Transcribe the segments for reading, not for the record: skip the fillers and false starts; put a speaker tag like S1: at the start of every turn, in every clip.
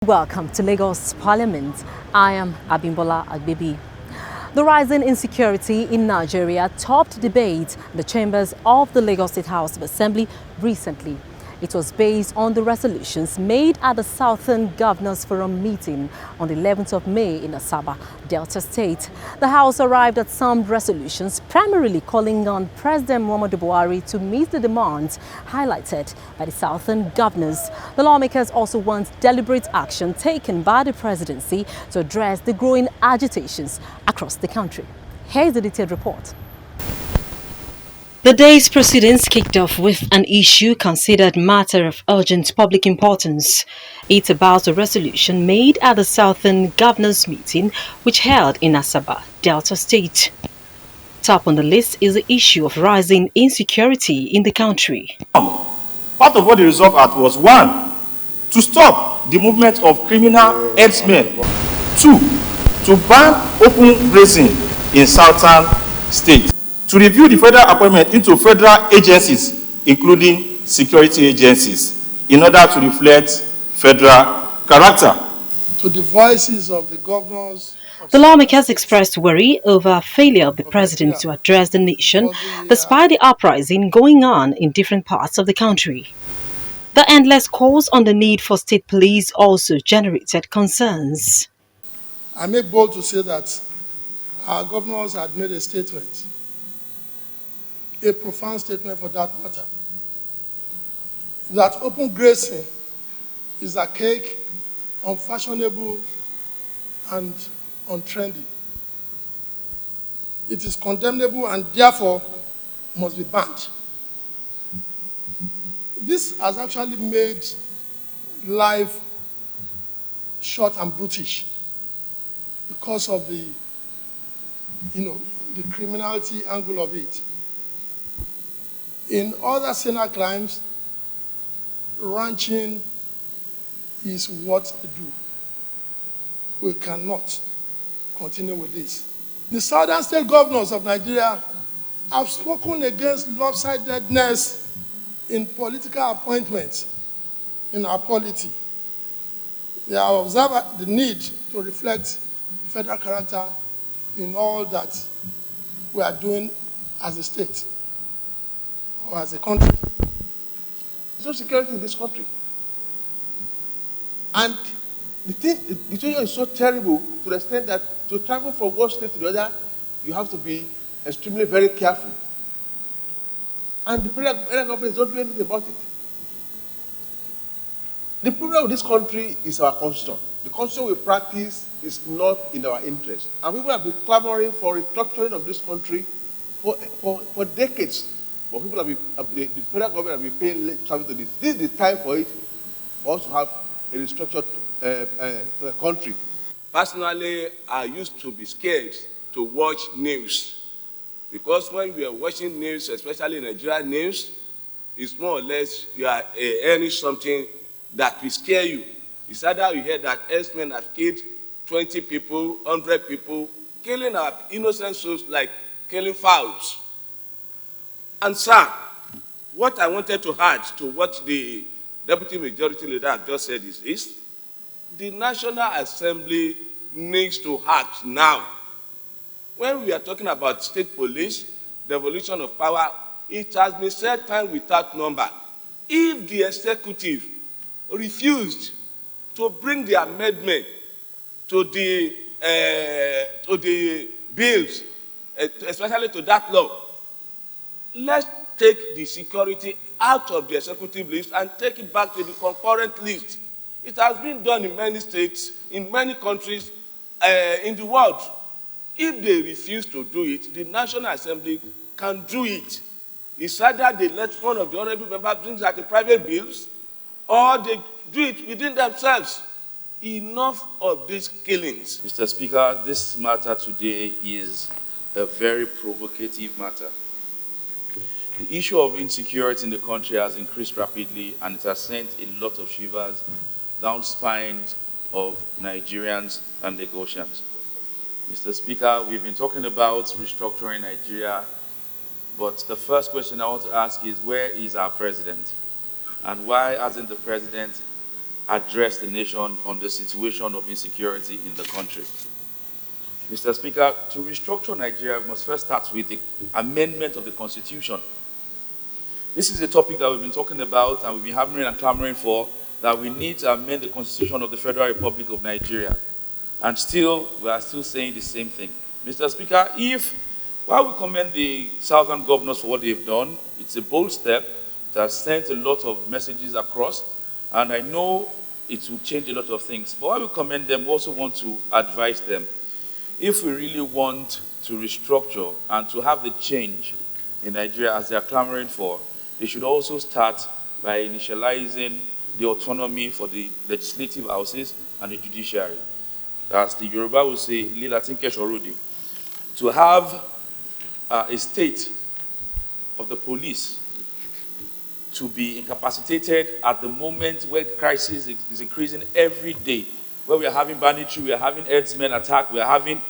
S1: Welcome to Lagos Parliament. I am Abimbola Agbebi. The rising insecurity in Nigeria topped debate in the chambers of the Lagos State House of Assembly recently. It was based on the resolutions made at the Southern Governors Forum meeting on the 11th of May in Asaba, Delta State. The House arrived at some resolutions primarily calling on President Muhammadu Buhari to meet the demands highlighted by the Southern Governors. The lawmakers also want deliberate action taken by the presidency to address the growing agitations across the country. Here's the detailed report. The day's proceedings kicked off with an issue considered matter of urgent public importance. It's about a resolution made at the Southern Governors meeting which held in Asaba, Delta State. Top on the list is the issue of rising insecurity in the country.
S2: Part of what they resolved at was 1, to stop the movement of criminal herdsmen. 2, to ban open grazing in southern states. To review the federal appointment into federal agencies, including security agencies, in order to reflect federal character.
S3: To the voices of the governors.
S1: The lawmakers expressed worry over failure of the president to address the nation despite the uprising going on in different parts of the country. The endless calls on the need for state police also generated concerns.
S3: I make bold to say that our governors had made a statement, a profound statement for that matter, that open grazing is archaic, unfashionable, and untrendy. It is condemnable and therefore must be banned. This has actually made life short and brutish because of the criminality angle of it. In other sinner crimes, ranching is what they do. We cannot continue with this. The southern state governors of Nigeria have spoken against lopsidedness in political appointments in our polity. They have observed the need to reflect federal character in all that we are doing as a state or as a country.
S4: There's no security in this country. And the situation is so terrible to the extent that to travel from one state to the other, you have to be extremely very careful. And the federal government is not doing anything about it. The problem with this country is our constitution. The constitution we practice is not in our interest. And people have been clamoring for restructuring of this country for decades. But the federal government have been paying late traffic to this. This is the time for it for us to have a restructured country.
S5: Personally, I used to be scared to watch news because when we are watching news, especially Nigerian news, it's more or less you are hearing something that will scare you. It's either you hear that herdsmen have killed 20 people, 100 people, killing our innocent souls like killing fowls. And sir, what I wanted to add to what the Deputy Majority Leader have just said is this: the National Assembly needs to act now. When we are talking about state police, devolution of power, it has been said time without number. If the executive refused to bring the amendment to the bills, especially to that law, let's take the security out of the executive list and take it back to the concurrent list. It has been done in many states, in many countries in the world. If they refuse to do it, the National Assembly can do it. It's either they let one of the honorable members bring that in private bills, or they do it within themselves. Enough of these killings.
S6: Mr. Speaker, this matter today is a very provocative matter. The issue of insecurity in the country has increased rapidly, and it has sent a lot of shivers down spines of Nigerians and Lagosians. Mr. Speaker, we've been talking about restructuring Nigeria, but the first question I want to ask is, where is our president? And why hasn't the president address the nation on the situation of insecurity in the country. Mr. Speaker, to restructure Nigeria, we must first start with the amendment of the Constitution. This is a topic that we've been talking about and we've been hammering and clamoring for, that we need to amend the Constitution of the Federal Republic of Nigeria. And still, we are still saying the same thing. Mr. Speaker, while we commend the Southern governors for what they've done, it's a bold step. It has sent a lot of messages across, and I know it will change a lot of things. But while we commend them, we also want to advise them. If we really want to restructure and to have the change in Nigeria as they are clamoring for, they should also start by initializing the autonomy for the legislative houses and the judiciary. As the Yoruba will say, Lila Tinke Shorudi, to have a state of the police to be incapacitated at the moment where crisis is increasing every day, where we are having banditry, we are having herdsmen attack, we are having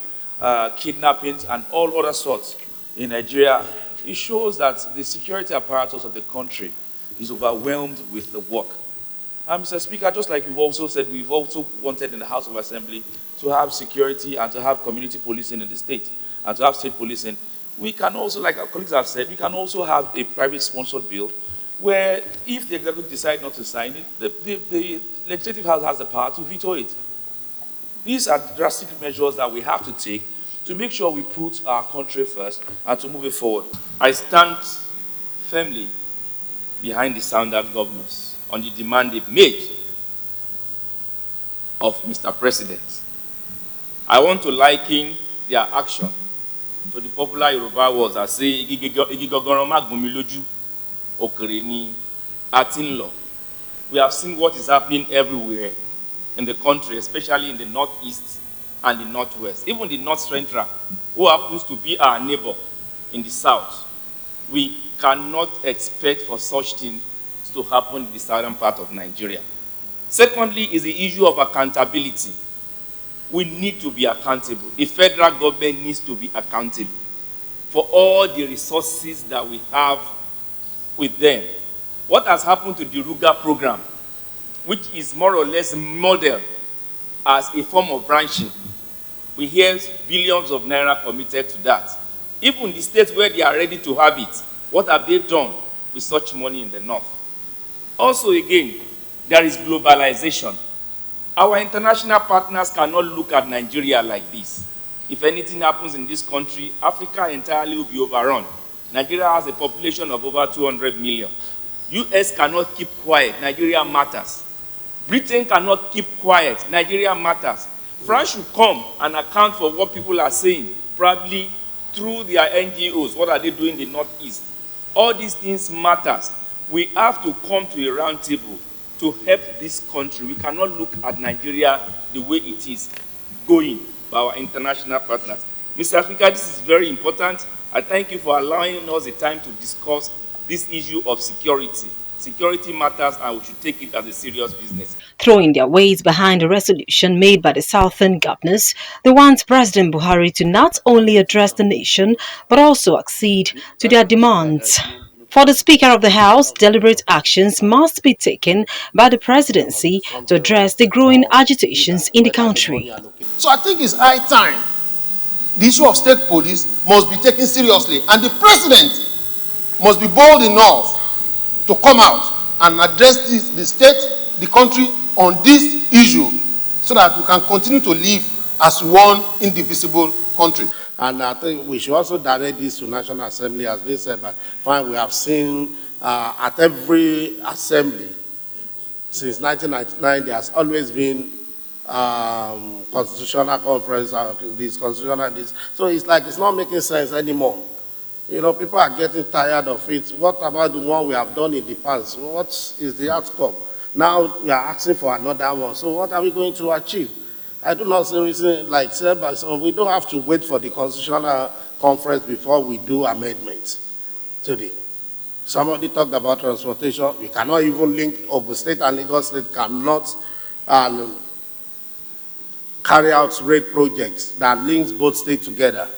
S6: kidnappings and all other sorts in Nigeria. It shows that the security apparatus of the country is overwhelmed with the work. And Mr. Speaker, just like you've also said, we've also wanted in the House of Assembly to have security and to have community policing in the state and to have state policing. We can also, like our colleagues have said, we can also have a private sponsored bill where if the executive decide not to sign it, the legislative house has the power to veto it. These are drastic measures that we have to take to make sure we put our country first and to move it forward. I stand firmly behind the Southern governors on the demand they've made of Mr. President. I want to liken their action to the popular Yoruba words that say, we have seen what is happening everywhere in the country, especially in the northeast and the northwest, even the north central, who happens to be our neighbor in the south. We cannot expect for such things to happen in the southern part of Nigeria. Secondly is the issue of accountability. We need to be accountable. The federal government needs to be accountable for all the resources that we have with them. What has happened to the Ruga program, which is more or less modeled as a form of branching? We hear billions of naira committed to that. Even the states where they are ready to have it, what have they done with such money in the north? Also, again, there is globalization. Our international partners cannot look at Nigeria like this. If anything happens in this country, Africa entirely will be overrun. Nigeria has a population of over 200 million. US cannot keep quiet. Nigeria matters. Britain cannot keep quiet. Nigeria matters. France should come and account for what people are saying, probably through their NGOs. What are they doing in the Northeast? All these things matters. We have to come to a round table to help this country. We cannot look at Nigeria the way it is going by our international partners. Mr. Speaker, this is very important. I thank you for allowing us the time to discuss this issue of security. Security matters and we should take it as a serious business.
S1: Throwing their weight behind a resolution made by the Southern governors, they want President Buhari to not only address the nation, but also accede to their demands. For the Speaker of the House, deliberate actions must be taken by the presidency to address the growing agitations in the country.
S3: So I think it's high time the issue of state police must be taken seriously, and the president must be bold enough to come out and address the state, the country on this issue so that we can continue to live as one indivisible country.
S7: And I think we should also direct this to National Assembly, as they said, but fine, we have seen at every assembly since 1999, there has always been constitutional conference, this constitutional this. So it's like it's not making sense anymore. You know, people are getting tired of it. What about the one we have done in the past? What is the outcome? Now we are asking for another one. So what are we going to achieve? I do not say, like said by some, we don't have to wait for the constitutional conference before we do amendments today. Somebody talked about transportation. We cannot even link Ogun State and Lagos State cannot carry out rail projects that links both states together.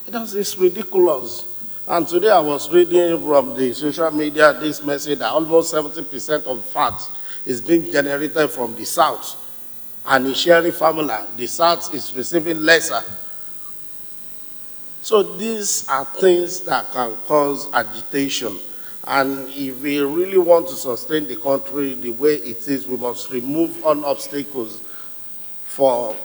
S7: It's ridiculous. And today I was reading from the social media this message that almost 70% of facts is being generated from the South. And in sharing formula, the South is receiving lesser. So these are things that can cause agitation. And if we really want to sustain the country the way it is, we must remove all obstacles for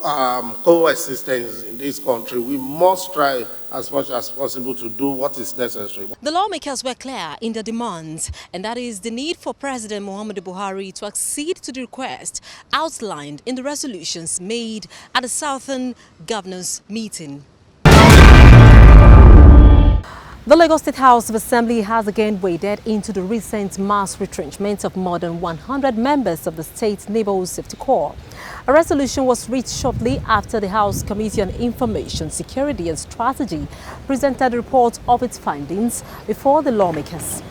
S7: coexistence in this country. We must try as much as possible to do what is necessary.
S1: The lawmakers were clear in their demands, and that is the need for President Muhammadu Buhari to accede to the request outlined in the resolutions made at the Southern Governors meeting. The Lagos State House of Assembly has again waded into the recent mass retrenchment of more than 100 members of the State Neighborhood Safety Corps. A resolution was reached shortly after the House Committee on Information, Security and Strategy presented a report of its findings before the lawmakers.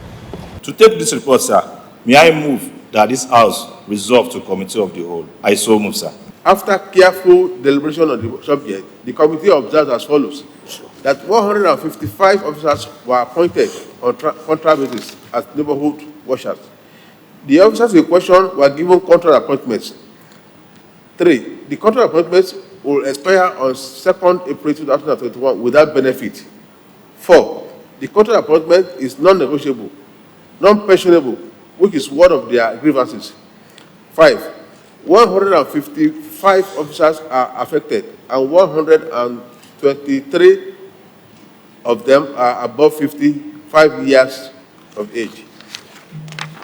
S2: To take this report, sir, may I move that this House resolve to Committee of the Whole? I so move, sir.
S4: After careful deliberation on the subject, the committee observed as follows: that 155 officers were appointed on contract basis as neighborhood watchers. The officers in question were given contract appointments. 3. The contract appointments will expire on 2nd April 2021 without benefit. 4. The contract appointment is non-negotiable, non-pensionable, which is one of their grievances. 5. 155 officers are affected, and 123 of them are above 55 years of age.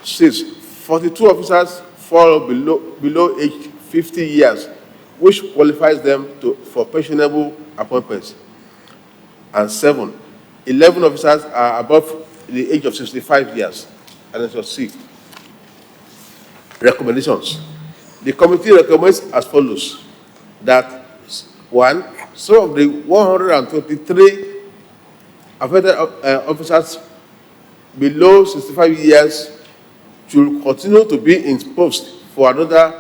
S4: 6. 42 officers fall below age 50 years, which qualifies them for pensionable appointments. And 7. 11 officers are above the age of 65 years. And C. Recommendations. The committee recommends as follows: that 1. Some of the 123 affected officers below 65 years should continue to be in post for another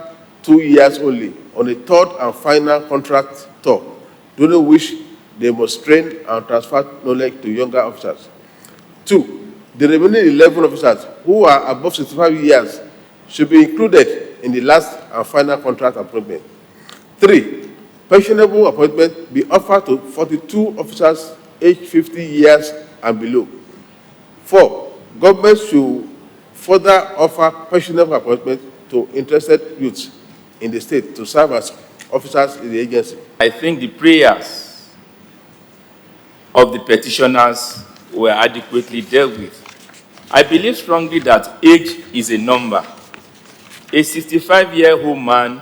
S4: 2 years only on a third and final contract term, during which they must train and transfer knowledge to younger officers. 2. The remaining 11 officers who are above 65 years should be included in the last and final contract appointment. 3. Pensionable appointment be offered to 42 officers aged 50 years and below. 4. Government should further offer pensionable appointment to interested youths in the state to serve as officers in the agency.
S6: I think the prayers of the petitioners were adequately dealt with. I believe strongly that age is a number. A 65-year-old man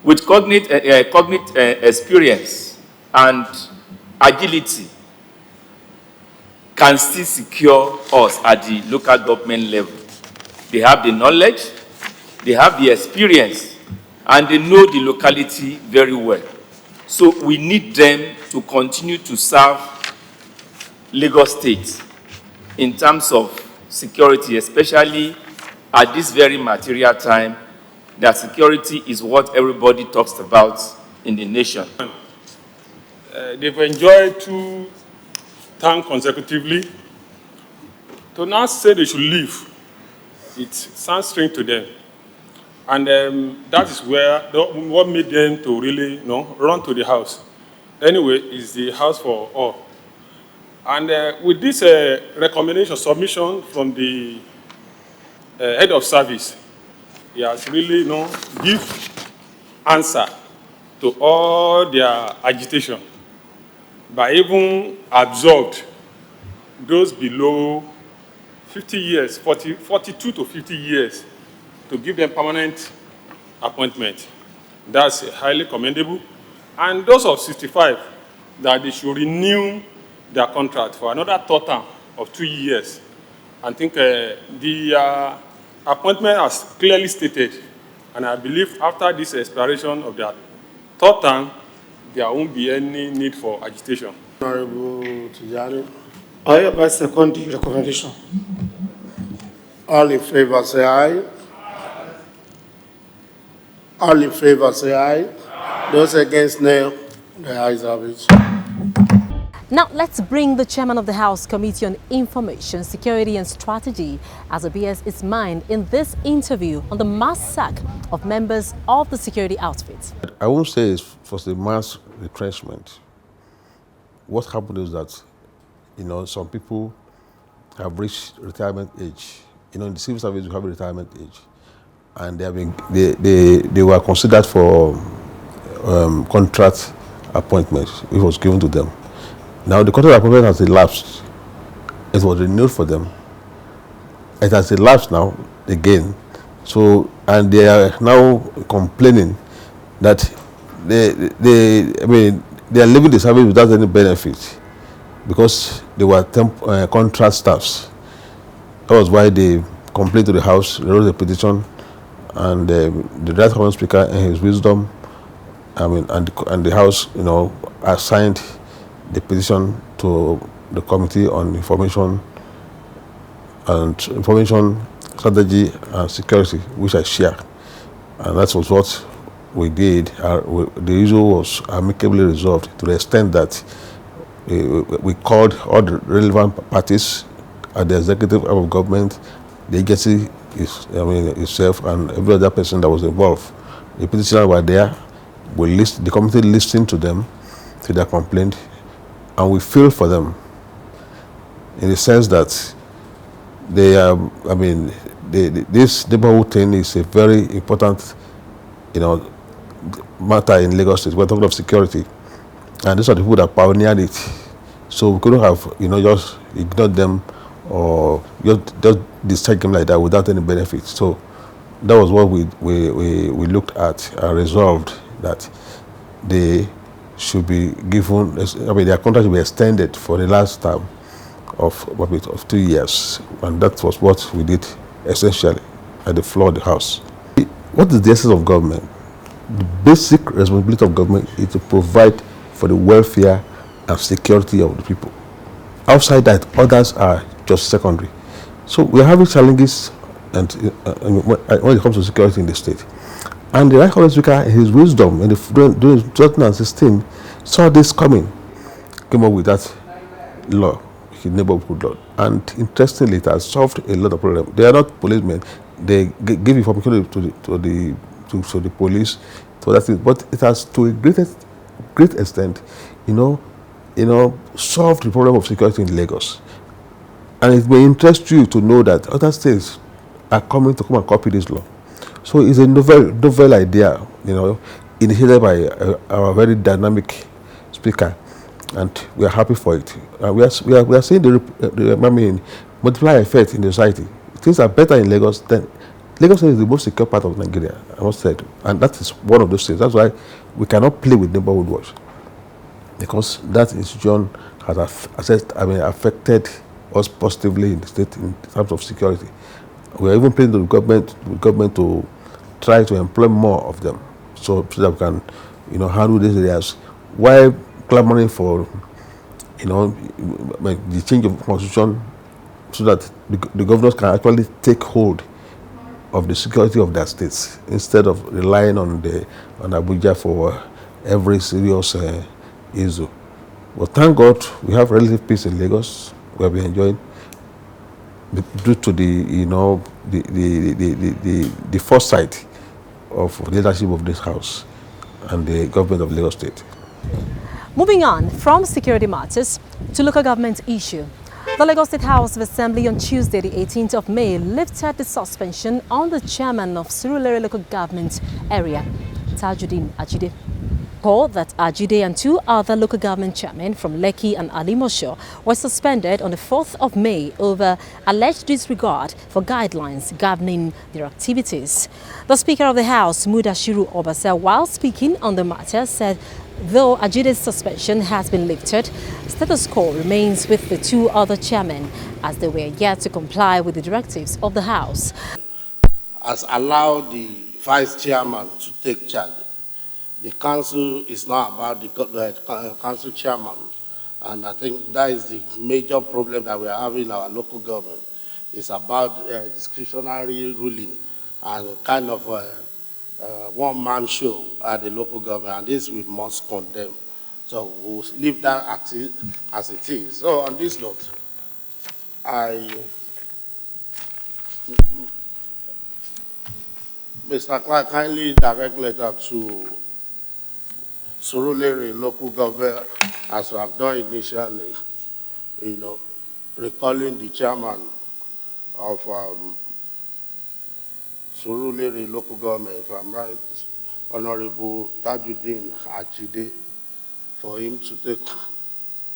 S6: with cognate experience and agility can still secure us at the local government level. They have the knowledge, they have the experience, and they know the locality very well. So we need them to continue to serve Lagos State in terms of security, especially at this very material time, that security is what everybody talks about in the nation.
S8: They've enjoyed 2 terms consecutively. To now say they should leave, it sounds strange to them. And that is what made them to really run to the house. Anyway, it's the house for all. And with this recommendation submission from the head of service, he has really give answer to all their agitation by even absorbed those below 50 years, 42 to 50 years, to give them permanent appointment. That's highly commendable. And those of 65, that they should renew their contract for another term of 2 years. I think the appointment has clearly stated, and I believe after this expiration of their third term, there won't be any need for agitation.
S7: Honorable Tijani.
S9: I hereby second the recommendation.
S7: All in favor say aye. All in favor say aye. Those against nay. The ayes have it.
S1: Now, let's bring the chairman of the House Committee on Information, Security and Strategy as bears its mind in this interview on the mass sack of members of the security outfit.
S10: I won't say it's for the mass retrenchment. What happened is that, some people have reached retirement age. In the civil service, you have a retirement age, and they were considered for contract appointments. It was given to them. Now the contract appointment has elapsed. It was renewed for them. It has elapsed now again. So, and they are now complaining that they are leaving the service without any benefit because they were contract staffs. That was why they complained to the House, they wrote a petition, and the Right Honourable Speaker, in his wisdom, and the House, assigned the petition to the Committee on Information Strategy and Security, which I share, and that was what we did. The issue was amicably resolved to the extent that we called all the relevant parties at the executive arm of government, the agency itself, and every other person that was involved. The petitioners were there. The committee listened to them, to their complaint, and we feel for them in the sense that this neighborhood thing is a very important, matter in Lagos State. We're talking of security, and these are the people that pioneered it. So we couldn't have, just ignored them or just discharge them like that without any benefit. So that was what we looked at and resolved that they should be given. Their contract should be extended for the last term of 2 years, and that was what we did essentially at the floor of the House. What is the essence of government? The basic responsibility of government is to provide for the welfare and security of the people. Outside that, others are just secondary. So we are having challenges and when it comes to security in the state. And the Right Honourable Speaker, in his wisdom, during 2016, saw this coming, came up with that law, the neighborhood law. And interestingly, it has solved a lot of problems. They are not policemen. They give information to the police, to that thing. But it has, to a great extent, solved the problem of security in Lagos. And it may interest you to know that other states are coming to come and copy this law. So it's a novel idea, initiated by our very dynamic speaker, and we are happy for it. We are seeing the multiplier effect in the society. Things are better in Lagos than Lagos is the most secure part of Nigeria, I must say, and that is one of those things. That's why we cannot play with neighborhood watch, because that institution has affected us positively in the state in terms of security. We are even playing with the government to try to employ more of them, so that we can, handle these areas while clamoring for, the change of constitution, so that the governors can actually take hold of the security of their states instead of relying on Abuja for every serious issue. But thank God we have relative peace in Lagos. We have been enjoying due to the foresight of leadership of this House and the government of Lagos State.
S1: Moving on from security matters to local government issue. The Lagos State House of Assembly on Tuesday, the 18th of May, lifted the suspension on the chairman of Surulere local government area, Tajuddin Ajide. Recall that Ajide and two other local government chairmen from Lekki and Alimosho were suspended on the 4th of May over alleged disregard for guidelines governing their activities. The Speaker of the House, Mudashiru Obasa, while speaking on the matter, said though Ajide's suspension has been lifted, status quo remains with the two other chairmen as they were yet to comply with the directives of the House.
S7: Has allowed the vice chairman to take charge. The council is not about the council chairman, and I think that is the major problem that we are having in our local government. It's about discretionary ruling and kind of one-man show at the local government, and this we must condemn. So we'll leave that as it is. So on this note, Mr. Clark, kindly direct letter to Surulere local government, as we have done initially, recalling the chairman of Surulere local government, if I'm right, Honorable Tajuddin Achide, for him to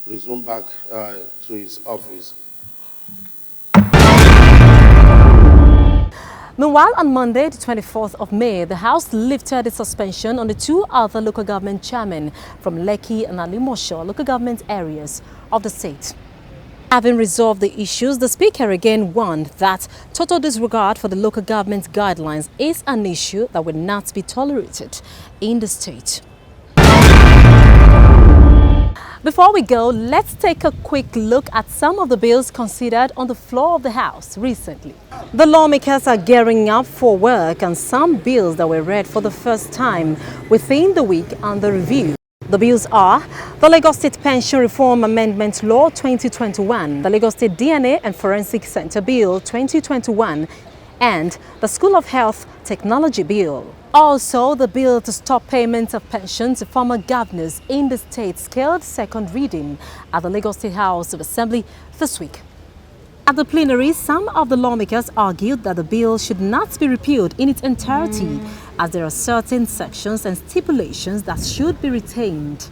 S7: resume back to his office.
S1: Meanwhile, on Monday, the 24th of May, the House lifted its suspension on the two other local government chairmen from Lekki and Alimosho local government areas of the state. Having resolved the issues, the Speaker again warned that total disregard for the local government guidelines is an issue that will not be tolerated in the state. Before we go, let's take a quick look at some of the bills considered on the floor of the House recently. The lawmakers are gearing up for work on some bills that were read for the first time within the week under review. The bills are the Lagos State Pension Reform Amendment Law 2021, the Lagos State DNA and Forensic Center Bill 2021, and the School of Health Technology Bill. Also, the bill to stop payments of pensions to former governors in the state scaled second reading at the Lagos State House of Assembly this week. At the plenary, some of the lawmakers argued that the bill should not be repealed in its entirety, as there are certain sections and stipulations that should be retained.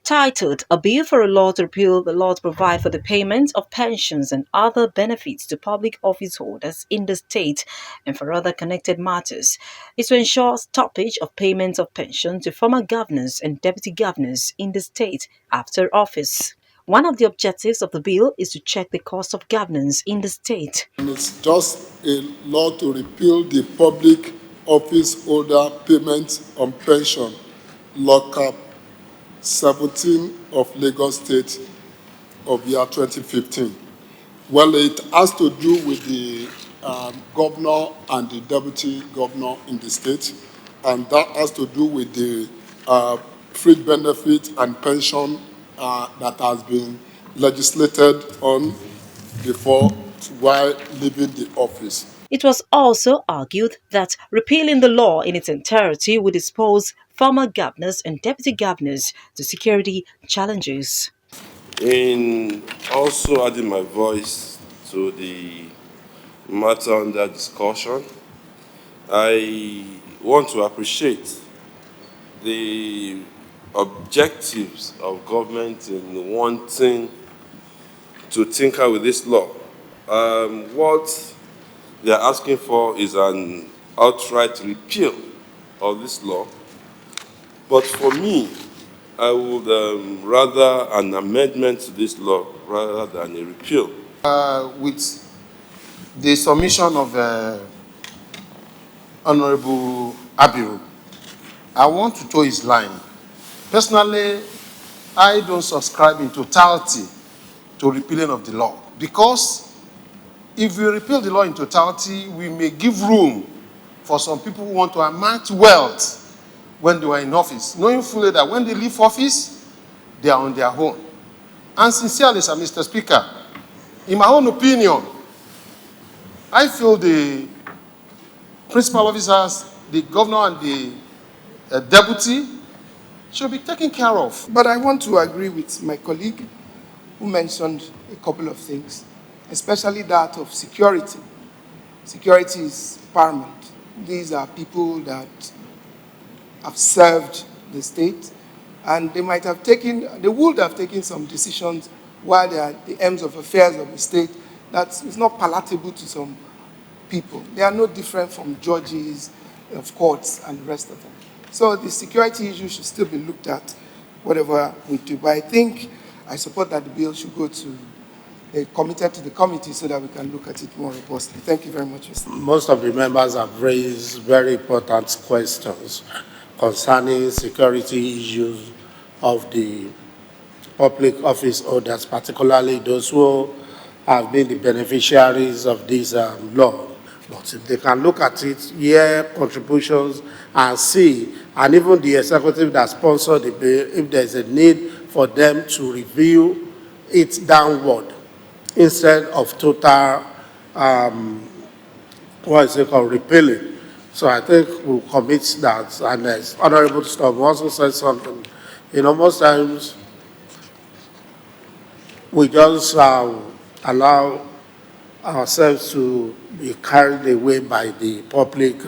S1: Titled, A Bill for a Law to Repeal the Law to Provide for the Payment of Pensions and Other Benefits to Public Office Holders in the State and for Other Connected Matters, is to ensure stoppage of payments of pension to former governors and deputy governors in the state after office. One of the objectives of the bill is to check the cost of governance in the state.
S11: And it's just a law to repeal the Public Office Holder Payment on Pension Lockup 17 of Lagos State of year 2015. Well, it has to do with the governor and the deputy governor in the state, and that has to do with the fringe benefit and pension that has been legislated on before while leaving the office.
S1: It was also argued that repealing the law in its entirety would expose former governors and deputy governors to security challenges.
S12: In also adding my voice to the matter under discussion, I want to appreciate the objectives of government in wanting to tinker with this law. What they are asking for is an outright repeal of this law. But for me, I would rather an amendment to this law rather than a repeal.
S13: With the submission of Honorable Abiru, I want to toe his line. Personally, I don't subscribe in totality to repealing of the law, because if we repeal the law in totality, we may give room for some people who want to amass wealth when they were in office, knowing fully that when they leave office, they are on their own. And sincerely, sir, Mr. Speaker, in my own opinion, I feel the principal officers, the governor and the deputy, should be taken care of.
S3: But I want to agree with my colleague who mentioned a couple of things, especially that of security. Security is paramount. These are people that have served the state, and they would have taken some decisions while they are at the ends of affairs of the state that is not palatable to some people. They are no different from judges of courts and the rest of them. So the security issue should still be looked at, whatever we do. But I support that the bill should go to the committee so that we can look at it more robustly. Thank you very much, Mr.
S7: Most of the members have raised very important questions concerning security issues of the public office holders, particularly those who have been the beneficiaries of this law. But if they can look at it, hear contributions, and see, and even the executive that sponsored the bill, if there's a need for them to review it downward instead of total, repealing. So I think we'll commit that. And as Honorable Storm also said something, most times we just allow ourselves to be carried away by the public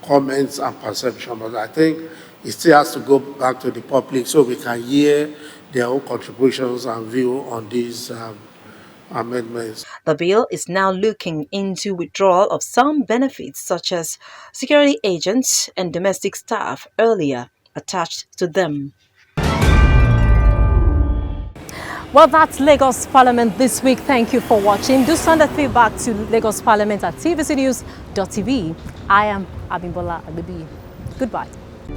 S7: comments and perception. But I think it still has to go back to the public so we can hear their own contributions and view on these amendments.
S1: The bill is now looking into withdrawal of some benefits such as security agents and domestic staff earlier attached to them. Well, that's Lagos Parliament this week. Thank you for watching. Do send a feedback to Lagos Parliament at tvcnews.tv. I am Abimbola Agbebi. Goodbye.